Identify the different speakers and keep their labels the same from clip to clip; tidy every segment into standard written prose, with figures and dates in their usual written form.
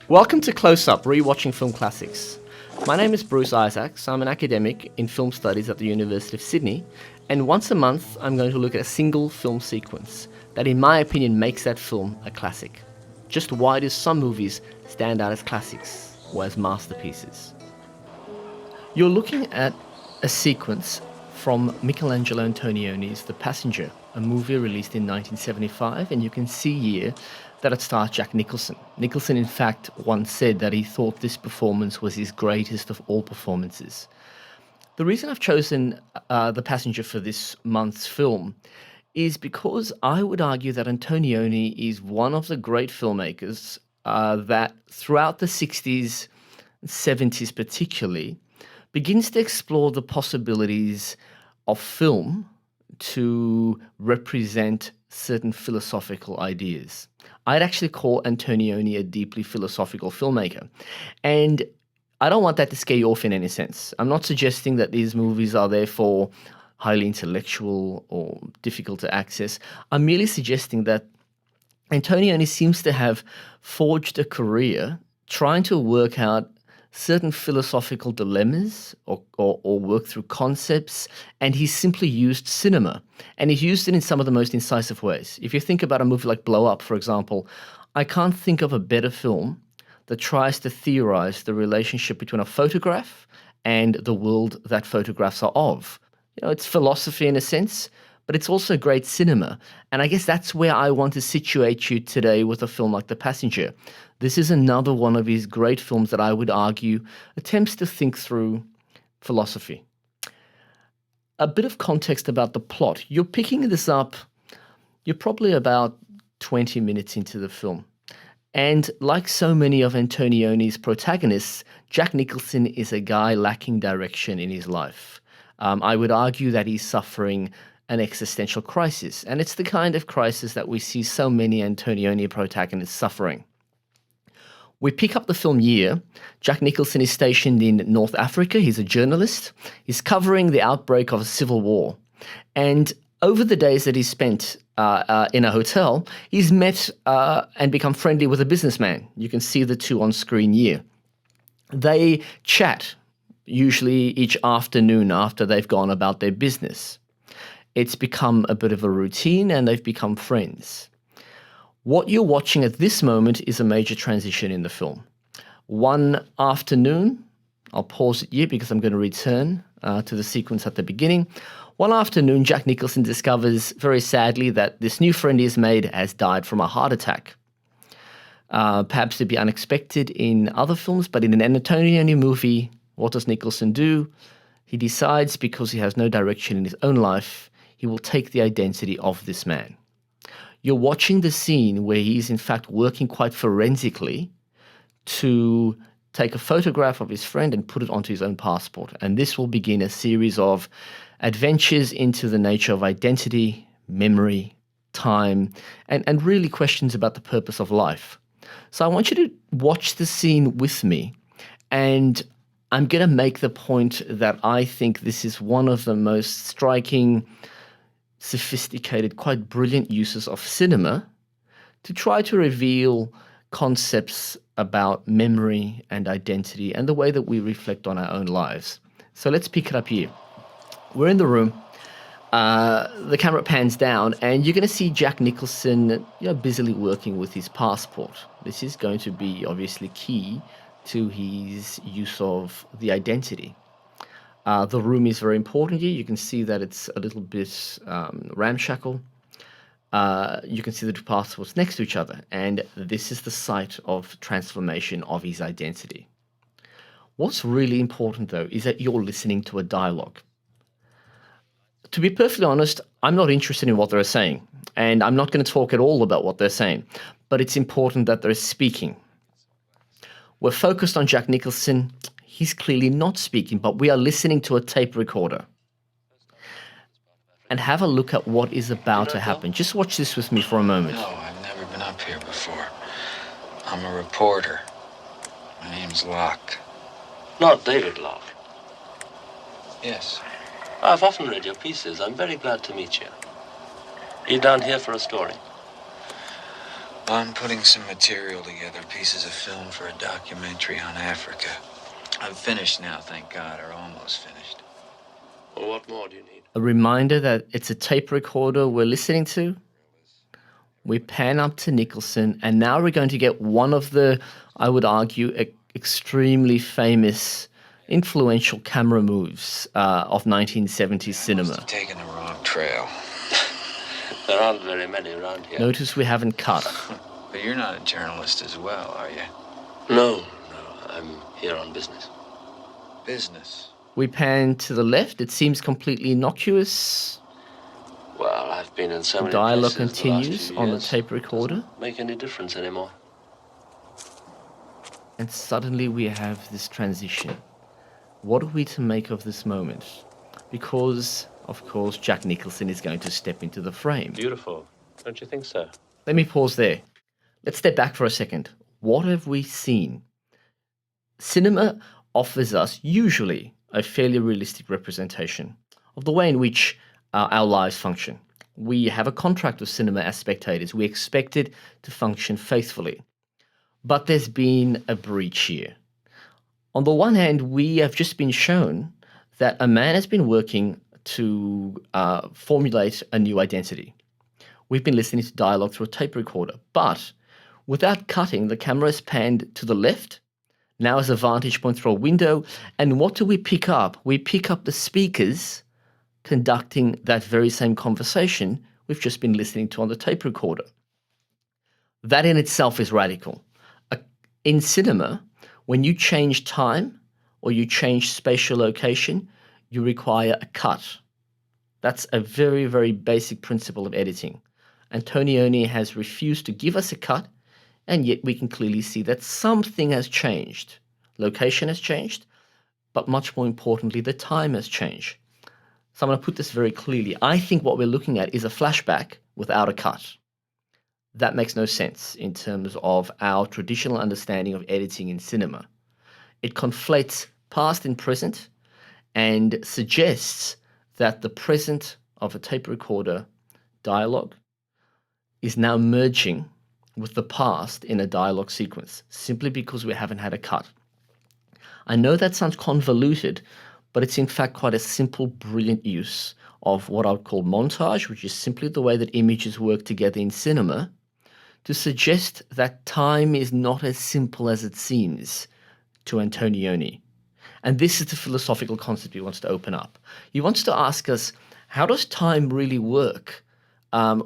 Speaker 1: Welcome to Close Up, Rewatching Film Classics. My name is Bruce Isaacs. I'm an academic in film studies at the University of Sydney, and once a month I'm going to look at a single film sequence that in my opinion makes that film a classic. Just why do some movies stand out as classics or as masterpieces? You're looking at a sequence from Michelangelo Antonioni's The Passenger, a movie released in 1975, and you can see here that it stars Jack Nicholson. Nicholson, in fact, once said that he thought this performance was his greatest of all performances. The reason I've chosen The Passenger for this month's film is because I would argue that Antonioni is one of the great filmmakers that throughout the 60s, 70s particularly, begins to explore the possibilities of film to represent certain philosophical ideas. I'd actually call Antonioni a deeply philosophical filmmaker. And I don't want that to scare you off in any sense. I'm not suggesting that these movies are therefore highly intellectual or difficult to access. I'm merely suggesting that Antonioni seems to have forged a career trying to work out certain philosophical dilemmas or work through concepts, and he's simply used cinema. And he's used it in some of the most incisive ways. If you think about a movie like Blow Up, for example, I can't think of a better film that tries to theorize the relationship between a photograph and the world that photographs are of. You know, it's philosophy in a sense, but it's also great cinema. And I guess that's where I want to situate you today with a film like The Passenger. This is another one of his great films that I would argue attempts to think through philosophy. A bit of context about the plot. You're picking this up, you're probably about 20 minutes into the film. And like so many of Antonioni's protagonists, Jack Nicholson is a guy lacking direction in his life. I would argue that he's suffering an existential crisis, and it's the kind of crisis that we see so many Antonioni protagonists suffering. We pick up the film year. Jack Nicholson is stationed in North Africa. He's a journalist. He's covering the outbreak of a civil war. And over the days that he's spent in a hotel, he's met and become friendly with a businessman. You can see the two on screen here. They chat, usually each afternoon after they've gone about their business. It's become a bit of a routine and they've become friends. What you're watching at this moment is a major transition in the film. One afternoon, I'll pause it here because I'm going to return to the sequence at the beginning. One afternoon, Jack Nicholson discovers very sadly that this new friend he's made has died from a heart attack. Perhaps it'd be unexpected in other films, but in an Antonioni movie, what does Nicholson do? He decides, because he has no direction in his own life, he will take the identity of this man. You're watching the scene where he's in fact working quite forensically to take a photograph of his friend and put it onto his own passport. And this will begin a series of adventures into the nature of identity, memory, time, and really questions about the purpose of life. So I want you to watch the scene with me, and I'm going to make the point that I think this is one of the most striking, sophisticated, quite brilliant uses of cinema to try to reveal concepts about memory and identity and the way that we reflect on our own lives. So let's pick it up here. We're in the room. The camera pans down, and you're going to see Jack Nicholson, busily working with his passport. This is going to be obviously key to his use of the identity. The room is very important here. You can see that it's a little bit ramshackle. You can see the two passports next to each other, and this is the site of transformation of his identity. What's really important, though, is that you're listening to a dialogue. To be perfectly honest, I'm not interested in what they're saying, and I'm not going to talk at all about what they're saying, but it's important that they're speaking. We're focused on Jack Nicholson. He's clearly not speaking, but we are listening to a tape recorder. And have a look at what is about to happen. Just watch this with me for a moment.
Speaker 2: No, I've never been up here before. I'm a reporter. My name's Locke.
Speaker 3: Not David Locke.
Speaker 2: Yes.
Speaker 3: I've often read your pieces. I'm very glad to meet you. Are you down here for a story?
Speaker 2: I'm putting some material together, pieces of film for a documentary on Africa. I'm finished now, thank God, or almost finished.
Speaker 3: Well, what more do you need?
Speaker 1: A reminder that it's a tape recorder we're listening to. We pan up to Nicholson, and now we're going to get one of the, I would argue, extremely famous, influential camera moves of 1970s cinema.
Speaker 2: Must have taken the wrong trail.
Speaker 3: There aren't very many around here.
Speaker 1: Notice we haven't cut.
Speaker 2: But you're not a journalist as well, are you?
Speaker 3: No, I'm here on business.
Speaker 2: Business.
Speaker 1: We pan to the left. It seems completely innocuous.
Speaker 3: Well, I've been in so
Speaker 1: The
Speaker 3: many
Speaker 1: dialogue
Speaker 3: places the last
Speaker 1: continues
Speaker 3: few
Speaker 1: on the
Speaker 3: years.
Speaker 1: tape recorder.
Speaker 3: Doesn't make any difference anymore.
Speaker 1: And suddenly we have this transition. What are we to make of this moment? Because, of course, Jack Nicholson is going to step into the frame.
Speaker 3: Beautiful, don't you think so?
Speaker 1: Let me pause there. Let's step back for a second. What have we seen? Cinema offers us usually a fairly realistic representation of the way in which our lives function. We have a contract with cinema as spectators. We expect it to function faithfully. But there's been a breach here. On the one hand, we have just been shown that a man has been working to formulate a new identity. We've been listening to dialogue through a tape recorder, but without cutting, the camera is panned to the left, now as a vantage point through a window, and what do we pick up? We pick up the speakers conducting that very same conversation we've just been listening to on the tape recorder. That in itself is radical. In cinema, when you change time or you change spatial location, you require a cut. That's a very, very basic principle of editing. Antonioni has refused to give us a cut, and yet we can clearly see that something has changed. Location has changed, but much more importantly, the time has changed. So I'm going to put this very clearly. I think what we're looking at is a flashback without a cut. That makes no sense in terms of our traditional understanding of editing in cinema. It conflates past and present and suggests that the present of a tape recorder dialogue is now merging with the past in a dialogue sequence, simply because we haven't had a cut. I know that sounds convoluted, but it's in fact quite a simple, brilliant use of what I would call montage, which is simply the way that images work together in cinema, to suggest that time is not as simple as it seems to Antonioni. And this is the philosophical concept he wants to open up. He wants to ask us, how does time really work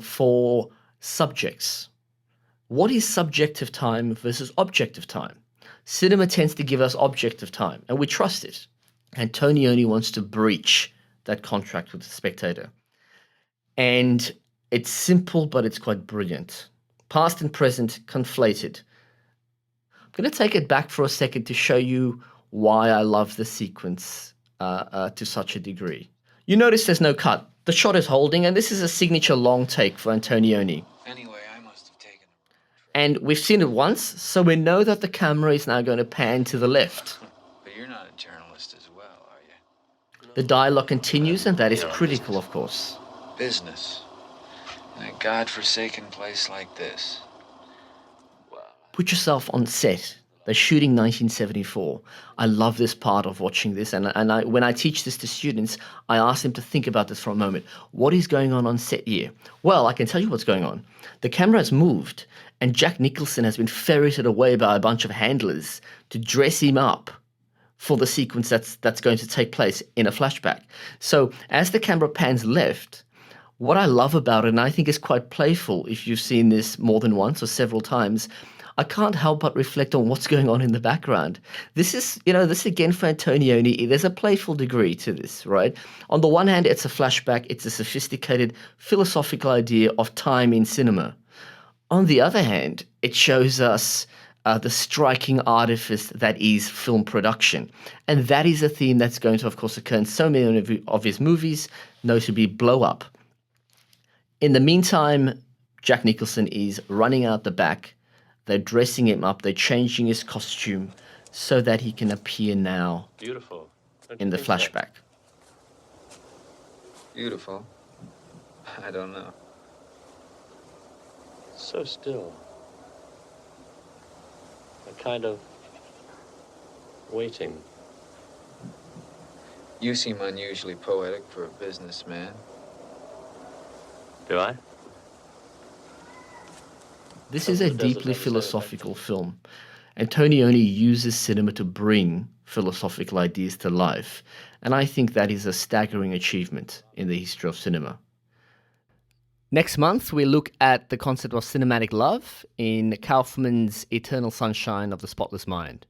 Speaker 1: for subjects? What is subjective time versus objective time? Cinema tends to give us objective time, and we trust it. Antonioni wants to breach that contract with the spectator. And it's simple, but it's quite brilliant. Past and present conflated. I'm going to take it back for a second to show you why I love the sequence to such a degree. You notice there's no cut. The shot is holding, and this is a signature long take for Antonioni.
Speaker 2: Anyway, I must have taken
Speaker 1: And we've seen it once, so we know that the camera is now going to pan to the left.
Speaker 2: But you're not a journalist as well, are you?
Speaker 1: The dialogue continues, and that is critical, of course.
Speaker 2: Business. In a godforsaken place like this.
Speaker 1: Put yourself on set. They're shooting 1974. I love this part of watching this, and when I teach this to students, I ask them to think about this for a moment. What is going on set here? Well, I can tell you what's going on. The camera has moved, and Jack Nicholson has been ferreted away by a bunch of handlers to dress him up for the sequence that's going to take place in a flashback. So as the camera pans left, what I love about it, and I think is quite playful if you've seen this more than once or several times, I can't help but reflect on what's going on in the background. This is again for Antonioni, there's a playful degree to this, right? On the one hand, it's a flashback, it's a sophisticated philosophical idea of time in cinema. On the other hand, it shows us the striking artifice that is film production. And that is a theme that's going to, of course, occur in so many of his movies, notably Blow Up. In the meantime, Jack Nicholson is running out the back. They're dressing him up. They're changing his costume so that he can appear now
Speaker 3: Beautiful.
Speaker 1: in the flashback.
Speaker 2: Beautiful. I don't know.
Speaker 3: So still. A kind of waiting.
Speaker 2: You seem unusually poetic for a businessman.
Speaker 3: Do I?
Speaker 1: This
Speaker 3: Some
Speaker 1: is
Speaker 3: of
Speaker 1: a
Speaker 3: it doesn't
Speaker 1: deeply
Speaker 3: have the same
Speaker 1: philosophical film. Antonioni uses cinema to bring philosophical ideas to life, and I think that is a staggering achievement in the history of cinema. Next month, we look at the concept of cinematic love in Kaufman's Eternal Sunshine of the Spotless Mind.